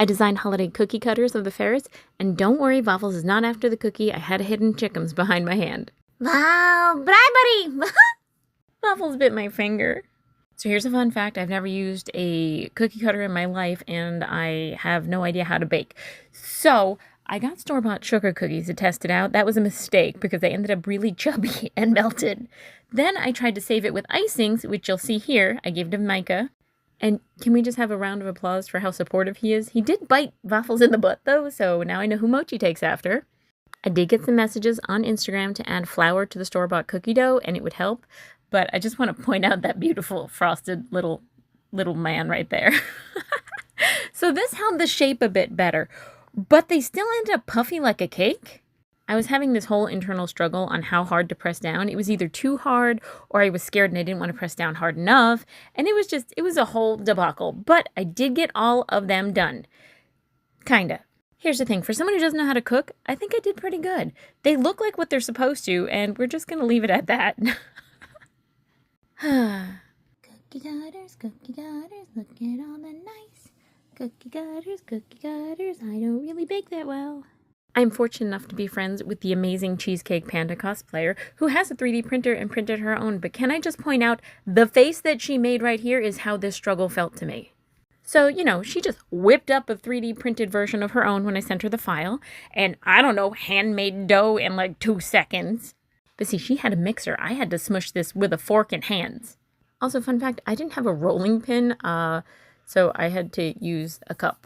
I designed holiday cookie cutters of the ferrets, and don't worry, Waffles is not after the cookie. I had hidden chickens behind my hand. Wow, buddy! Waffles bit my finger. So here's a fun fact. I've never used a cookie cutter in my life, and I have no idea how to bake. So I got store-bought sugar cookies to test it out. That was a mistake because they ended up really chubby and melted. Then I tried to save it with icings, which you'll see here. I gave to Micah. And can we just have a round of applause for how supportive he is? He did bite Waffles in the butt, though, so now I know who Mochi takes after. I did get some messages on Instagram to add flour to the store-bought cookie dough, and it would help. But I just want to point out that beautiful frosted little man right there. So this held the shape a bit better, but they still ended up puffy like a cake. I was having this whole internal struggle on how hard to press down. It was either too hard or I was scared and I didn't want to press down hard enough. And it was a whole debacle. But I did get all of them done. Kinda. Here's the thing. For someone who doesn't know how to cook, I think I did pretty good. They look like what they're supposed to, and we're just going to leave it at that. Cookie cutters, look at all the nice cookie cutters. I don't really bake that well. I'm fortunate enough to be friends with the amazing Cheesecake Panda cosplayer who has a 3D printer and printed her own. But can I just point out, the face that she made right here is how this struggle felt to me. So, she just whipped up a 3D printed version of her own when I sent her the file. And I don't know, handmade dough in like 2 seconds. But see, she had a mixer. I had to smush this with a fork and hands. Also, fun fact, I didn't have a rolling pin, so I had to use a cup.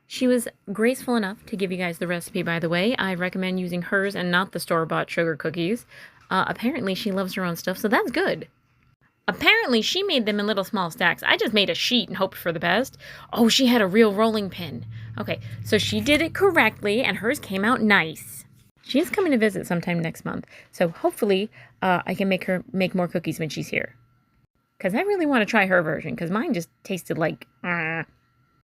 She was graceful enough to give you guys the recipe, by the way. I recommend using hers and not the store-bought sugar cookies. Apparently, she loves her own stuff, so that's good. Apparently, she made them in little small stacks. I just made a sheet and hoped for the best. Oh, she had a real rolling pin. Okay, so she did it correctly, and hers came out nice. She is coming to visit sometime next month, so hopefully I can make her make more cookies when she's here. Because I really want to try her version, because mine just tasted like...